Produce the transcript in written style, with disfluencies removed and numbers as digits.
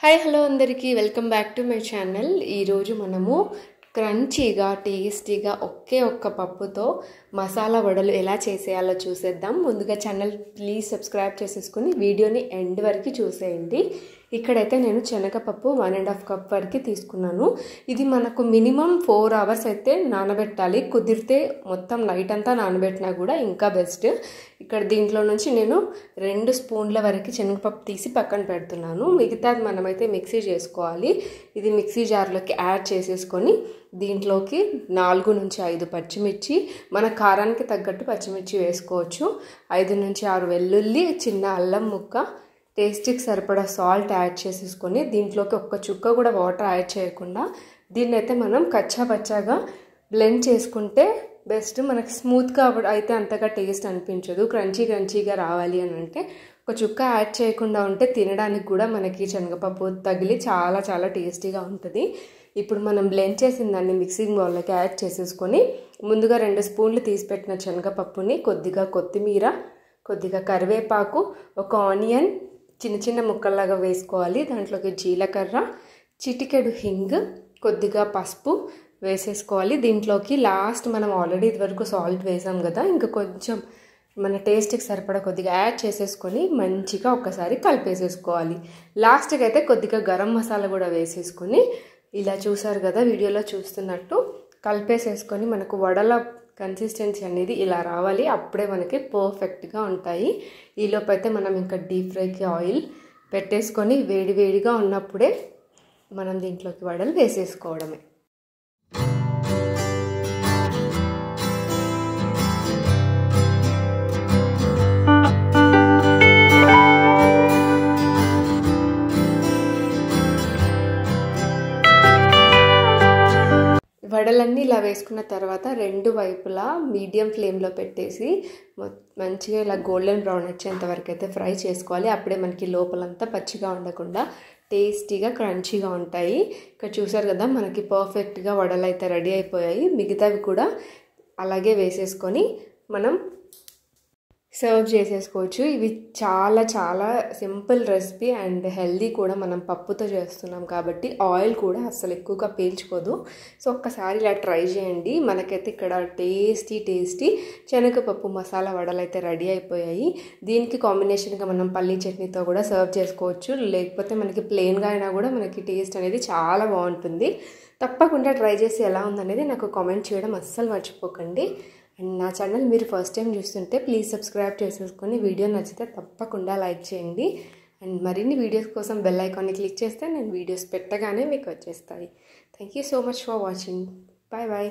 Hi hello అందరికీ welcome back to my channel. ఈరోజు మనము క్రంచీగా టేస్టీగా ఒకే ఒక్క పప్పుతో మసాలా వడలు ఎలా చేసేయాలో చూసేద్దాం. ముందుగా ఛానల్ ప్లీజ్ సబ్స్క్రైబ్ చేసేసుకుని వీడియోని ఎండ్ వరకు చూసేయండి. ఇక్కడైతే నేను శనగపప్పు 1.5 కప్ వరకు తీసుకున్నాను. ఇది మనకు మినిమం 4 అవర్స్ అయితే నానబెట్టాలి. కుదిరితే మొత్తం నైట్ అంతా నానబెట్టినా కూడా ఇంకా బెస్ట్. ఇక్కడ దీంట్లో నుంచి నేను 2 స్పూన్ల వరకు శనగపప్పు తీసి పక్కన పెడుతున్నాను. మిగతాది మనమైతే మిక్సీ చేసుకోవాలి. ఇది మిక్సీ జార్లోకి యాడ్ చేసేసుకొని దీంట్లోకి 4 నుంచి 5 పచ్చిమిర్చి, మన కారానికి తగ్గట్టు పచ్చిమిర్చి వేసుకోవచ్చు. 5 నుంచి 6 వెల్లుల్లి, చిన్న అల్లం ముక్క, టేస్ట్కి సరిపడా సాల్ట్ యాడ్ చేసేసుకొని దీంట్లోకి ఒక్క చుక్క కూడా వాటర్ యాడ్ చేయకుండా దీన్ని అయితే మనం కచ్చాపచ్చాగా బ్లెండ్ చేసుకుంటే బెస్ట్. మనకి స్మూత్గా అయితే అంతగా టేస్ట్ అనిపించదు. క్రంచీగా రావాలి అని అంటే ఒక చుక్క యాడ్ చేయకుండా ఉంటే తినడానికి కూడా మనకి శనగపప్పు తగిలి చాలా చాలా టేస్టీగా ఉంటుంది. ఇప్పుడు మనం బ్లెండ్ చేసిన దాన్ని మిక్సింగ్ బౌల్లోకి యాడ్ చేసేసుకొని ముందుగా 2 స్పూన్లు తీసి పెట్టిన శనగపప్పుని, కొద్దిగా కొత్తిమీర, కొద్దిగా కరివేపాకు, ఒక ఆనియన్ చిన్న చిన్న ముక్కల్లాగా వేసుకోవాలి. దాంట్లోకి జీలకర్ర, చిటికెడు హింగ్, కొద్దిగా పసుపు వేసేసుకోవాలి. దీంట్లోకి లాస్ట్ మనం ఆల్రెడీ ఇదివరకు సాల్ట్ వేసాం కదా, ఇంకా కొంచెం మన టేస్ట్కి సరిపడా కొద్దిగా యాడ్ చేసేసుకొని మంచిగా ఒక్కసారి కలిపేసేసుకోవాలి. లాస్ట్కి అయితే కొద్దిగా గరం మసాలా కూడా వేసేసుకొని ఇలా చూసారు కదా వీడియోలో చూస్తున్నట్టు కలిపేసేసుకొని మనకు వడల కన్సిస్టెన్సీ అనేది ఇలా రావాలి. అప్పుడే మనకి పర్ఫెక్ట్గా ఉంటాయి. ఈలోపు అయితే మనం ఇంకా డీప్ ఫ్రైకి ఆయిల్ పెట్టేసుకొని వేడివేడిగా ఉన్నప్పుడే మనం దీంట్లోకి వడలు వేసేసుకోవడమే. వడలన్నీ ఇలా వేసుకున్న తర్వాత 2 వైపులా మీడియం ఫ్లేమ్లో పెట్టేసి మంచిగా ఇలా గోల్డెన్ బ్రౌన్ వచ్చేంత వరకు అయితే ఫ్రై చేసుకోవాలి. అప్పుడే మనకి లోపలంతా పచ్చిగా ఉండకుండా టేస్టీగా క్రంచీగా ఉంటాయి. ఇక్కడ చూసారు కదా మనకి పర్ఫెక్ట్గా వడలు అయితే రెడీ అయిపోయాయి. మిగతావి కూడా అలాగే వేసేసుకొని మనం సర్వ్ చేసేసుకోవచ్చు. ఇవి చాలా చాలా సింపుల్ రెసిపీ అండ్ హెల్దీ కూడా. మనం పప్పుతో చేస్తున్నాం కాబట్టి ఆయిల్ కూడా అసలు ఎక్కువగా పీల్చుకోదు. సో ఒక్కసారి ఇలా ట్రై చేయండి. మనకైతే ఇక్కడ టేస్టీ శనగపప్పు మసాలా వడలు అయితే రెడీ అయిపోయాయి. దీనికి కాంబినేషన్గా మనం పల్లీ చట్నీతో కూడా సర్వ్ చేసుకోవచ్చు. లేకపోతే మనకి ప్లెయిన్గా అయినా కూడా మనకి టేస్ట్ అనేది చాలా బాగుంటుంది. తప్పకుండా ట్రై చేసి ఎలా ఉందనేది నాకు కామెంట్ చేయడం అస్సలు మర్చిపోకండి. అండ్ నా ఛానల్ మీరు ఫస్ట్ టైం చూస్తుంటే ప్లీజ్ సబ్స్క్రైబ్ చేసేసుకొని వీడియో నచ్చితే తప్పకుండా లైక్ చేయండి. అండ్ మరిన్ని వీడియోస్ కోసం బెల్ ఐకాన్ని క్లిక్ చేస్తే నేను వీడియోస్ పెట్టగానే మీకు వచ్చేస్తాయి. Thank you so much for watching. Bye bye.